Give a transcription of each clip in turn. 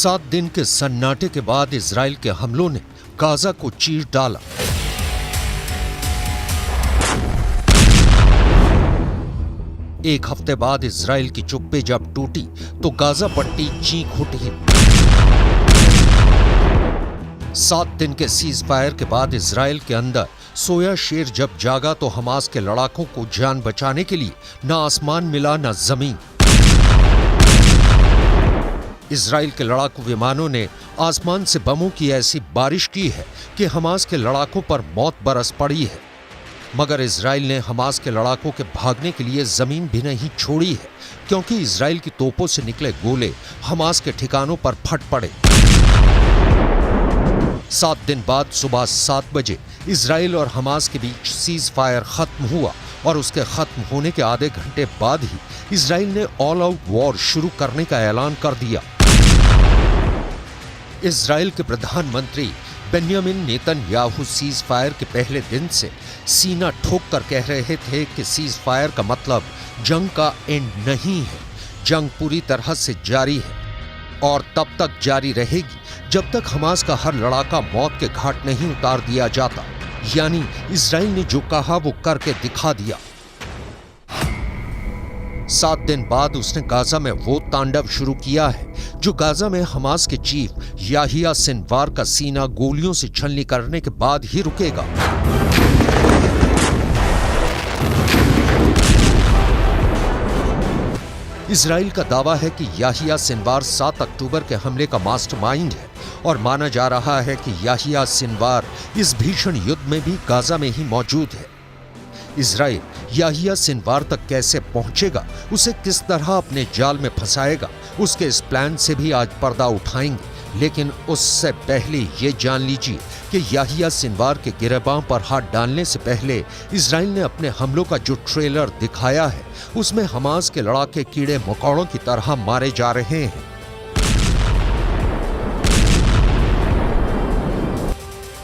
7 दिन के सन्नाटे के बाद इजराइल के हमलों ने गाजा को चीर डाला। एक हफ्ते बाद इजराइल की चुप्पी जब टूटी तो गाजा पट्टी चीख उठी। 7 दिन के सीज फायर के बाद इजराइल के अंदर सोया शेर जब जागा तो हमास के लड़ाकों को जान बचाने के लिए न आसमान मिला न जमीन। इजराइल के लड़ाकू विमानों ने आसमान से बमों की ऐसी बारिश की है कि हमास के लड़ाकों पर मौत बरस पड़ी है। मगर इजराइल ने हमास के लड़ाकों के भागने के लिए जमीन भी नहीं छोड़ी है, क्योंकि इजराइल की तोपों से निकले गोले हमास के ठिकानों पर फट पड़े। 7 दिन बाद सुबह 7 बजे इजराइल और हमास के बीच सीज फायर खत्म हुआ और उसके खत्म होने के आधे घंटे बाद ही इजराइल ने ऑल आउट वॉर शुरू करने का ऐलान कर दिया। इजराइल के प्रधानमंत्री बेन्यामिन नेतन्याहू सीज फायर के पहले दिन से सीना ठोक कर कह रहे थे कि सीज फायर का मतलब जंग का एंड नहीं है, जंग पूरी तरह से जारी है और तब तक जारी रहेगी जब तक हमास का हर लड़ाका मौत के घाट नहीं उतार दिया जाता। यानी इजराइल ने जो कहा वो करके दिखा दिया। 7 दिन बाद उसने गाजा में वो तांडव शुरू किया है जो गाजा में हमास के चीफ याहिया सिनवार का सीना गोलियों से छलनी करने के बाद ही रुकेगा। इजराइल का दावा है कि याहिया सिनवार 7 अक्टूबर के हमले का मास्टरमाइंड है और माना जा रहा है कि याहिया सिनवार इस भीषण युद्ध में भी गाजा में ही मौजूद है। इजराइल याहिया सिनवार तक कैसे पहुंचेगा, उसे किस तरह अपने जाल में फंसाएगा, उसके इस प्लान से भी आज पर्दा उठाएंगे। लेकिन उससे पहले ये जान लीजिए कि याहिया सिनवार के गिरबां पर हाथ डालने से पहले इजराइल ने अपने हमलों का जो ट्रेलर दिखाया है उसमें हमास के लड़ाके कीड़े मकोड़ों की तरह मारे जा रहे हैं।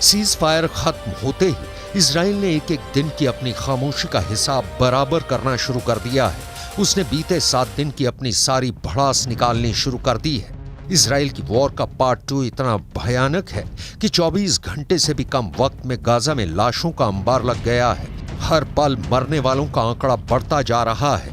सीज फायर खत्म होते ही इजराइल ने एक एक दिन की अपनी खामोशी का हिसाब बराबर करना शुरू कर दिया है। उसने बीते 7 दिन की अपनी सारी भड़ास निकालनी शुरू कर दी है। इजराइल की वॉर का पार्ट 2 इतना भयानक है कि 24 घंटे से भी कम वक्त में गाजा में लाशों का अंबार लग गया है। हर पल मरने वालों का आंकड़ा बढ़ता जा रहा है।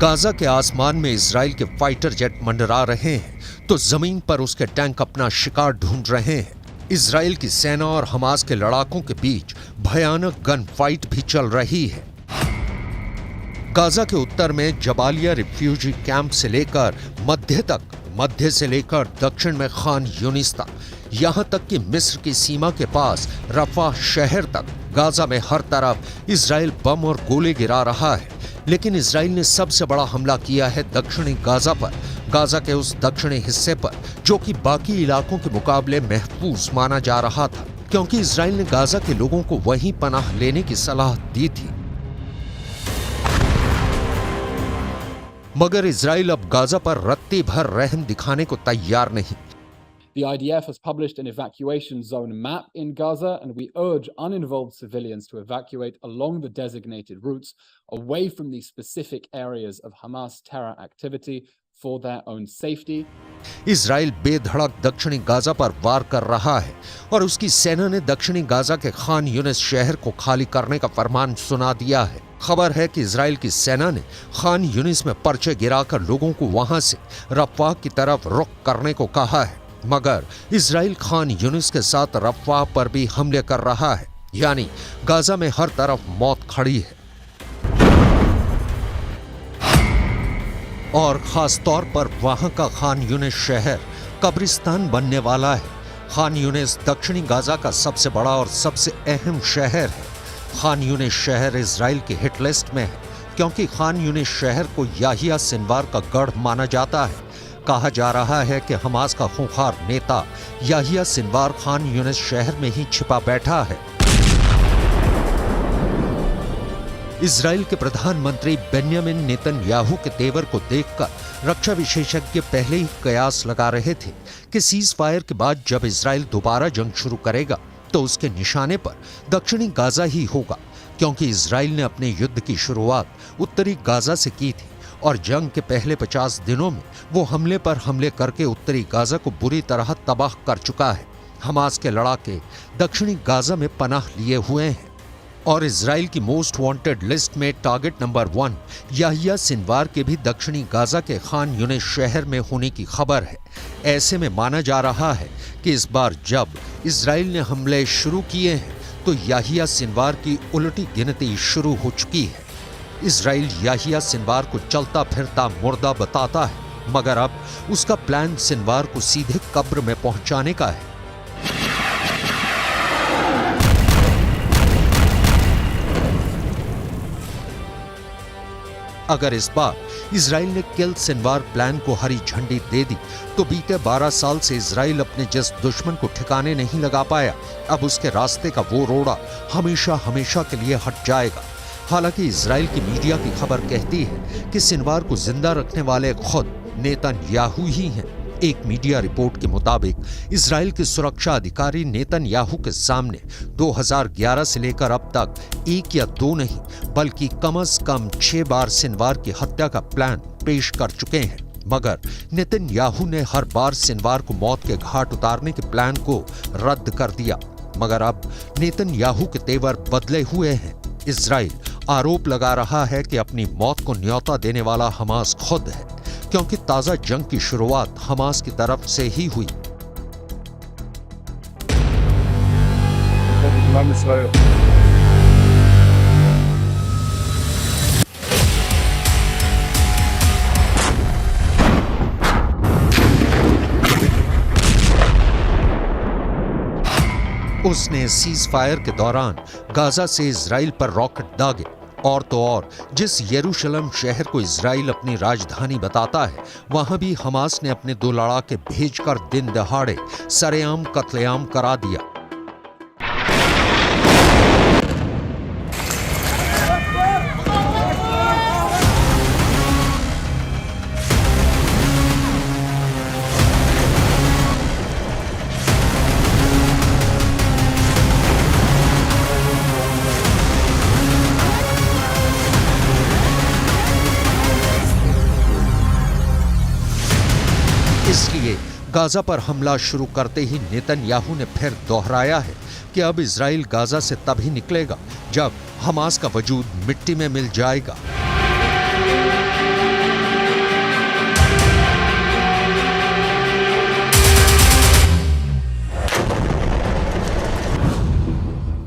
गाजा के आसमान में इजराइल के फाइटर जेट मंडरा रहे हैं तो जमीन पर उसके टैंक अपना शिकार ढूंढ रहे हैं। इजराइल की सेना और हमास के लड़ाकों के बीच भयानक गन फाइट भी चल रही है। गाजा के उत्तर में जबालिया रिफ्यूजी कैंप से लेकर मध्य से लेकर दक्षिण में खान यूनिस तक, यहां तक कि मिस्र की सीमा के पास रफा शहर तक गाजा में हर तरफ इजराइल बम और गोले गिरा रहा है। लेकिन इजराइल ने सबसे बड़ा हमला किया है दक्षिणी गाजा पर, गाजा के उस दक्षिणी हिस्से पर जो कि बाकी इलाकों के मुकाबले महफूज माना जा रहा था, क्योंकि इजराइल ने गाजा के लोगों को वहीं पनाह लेने की सलाह दी थी। मगर इजराइल अब गाजा पर रत्ती भर रहम दिखाने को तैयार नहीं। The IDF has published an evacuation zone map in Gaza, and we urge uninvolved civilians to evacuate along the designated routes away from the specific areas of Hamas terror activity for their own safety. Israel बेधड़क दक्षिणी Gaza पर वार कर रहा है और उसकी सेना ने दक्षिणी गाजा के खान यूनिस शहर को खाली करने का फरमान सुना दिया है। खबर है कि इजराइल की सेना ने खान यूनिस में पर्चे गिराकर लोगों को वहां से रफ़ाह की तरफ रुख करने को कहा है। मगर इजराइल खान यूनिस के साथ रफ़ाह पर भी हमले कर रहा है। यानी गाजा में हर तरफ मौत खड़ी है और खास तौर पर वहां का खान यूनिस शहर कब्रिस्तान बनने वाला है। खान यूनिस दक्षिणी गाजा का सबसे बड़ा और सबसे अहम शहर है। खान यूनिस शहर इजराइल की हिट लिस्ट में है क्योंकि खान यूनिस शहर को याहिया सिनवार का गढ़ माना जाता है। कहा जा रहा है कि हमास का खूंखार नेता याहिया सिनवार खान यूनिस शहर में ही छिपा बैठा है। इजराइल के प्रधानमंत्री बेन्यामिन नेतन्याहू के तेवर को देखकर रक्षा विशेषज्ञ पहले ही कयास लगा रहे थे कि सीज फायर के बाद जब इजराइल दोबारा जंग शुरू करेगा तो उसके निशाने पर दक्षिणी गाजा ही होगा, क्योंकि इजराइल ने अपने युद्ध की शुरुआत उत्तरी गाजा से की थी और जंग के पहले 50 दिनों में वो हमले पर हमले करके उत्तरी गाजा को बुरी तरह तबाह कर चुका है। हमास के लड़ाके दक्षिणी गाजा में पनाह लिए हुए हैं और इजराइल की मोस्ट वांटेड लिस्ट में टारगेट नंबर 1 याहिया सिनवार के भी दक्षिणी गाजा के खान यूनिस शहर में होने की खबर है। ऐसे में माना जा रहा है कि इस बार जब इजराइल ने हमले शुरू किए हैं तो याहिया सिनवार की उलटी गिनती शुरू हो चुकी है। इजराइल याहिया सिनवार को चलता फिरता मुर्दा बताता है, मगर अब उसका प्लान सिनवार को सीधे कब्र में पहुंचाने का है। अगर इस बार इजराइल ने किल सिनवार प्लान को हरी झंडी दे दी तो बीते 12 साल से इजराइल अपने जिस दुश्मन को ठिकाने नहीं लगा पाया, अब उसके रास्ते का वो रोड़ा हमेशा हमेशा के लिए हट जाएगा। हालांकि इजराइल की मीडिया की खबर कहती है कि सिनवार को जिंदा रखने वाले खुद नेतन्याहू ही हैं। एक मीडिया रिपोर्ट के मुताबिक इजराइल के सुरक्षा अधिकारी नेतन्याहू के सामने 2011 से लेकर अब तक 1 या 2 नहीं बल्कि कम से कम 6 बार सिनवार की हत्या का प्लान पेश कर चुके हैं, मगर नेतन्याहू ने हर बार सिनवार को मौत के घाट उतारने के प्लान को रद्द कर दिया। मगर अब नेतन्याहू के तेवर बदले हुए हैं। इजराइल आरोप लगा रहा है कि अपनी मौत को न्योता देने वाला हमास खुद है, क्योंकि ताजा जंग की शुरुआत हमास की तरफ से ही हुई। उसने सीज फायर के दौरान गाजा से इजराइल पर रॉकेट दागे और तो और जिस यरूशलेम शहर को इजराइल अपनी राजधानी बताता है, वहां भी हमास ने अपने 2 लड़ाके भेजकर दिन दहाड़े सरेआम कत्लेआम करा दिया। इसलिए गाजा पर हमला शुरू करते ही नेतन्याहू ने फिर दोहराया है कि अब इजराइल गाजा से तभी निकलेगा जब हमास का वजूद मिट्टी में मिल जाएगा।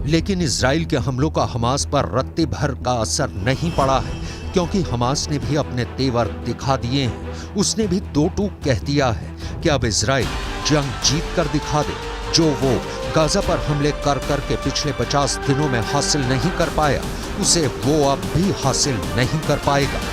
लेकिन इजराइल के हमलों का हमास पर रत्ती भर का असर नहीं पड़ा है, क्योंकि हमास ने भी अपने तेवर दिखा दिए हैं। उसने भी 2 टूक कह दिया है कि अब इजराइल जंग जीत कर दिखा दे, जो वो गाजा पर हमले कर के पिछले 50 दिनों में हासिल नहीं कर पाया, उसे वो अब भी हासिल नहीं कर पाएगा।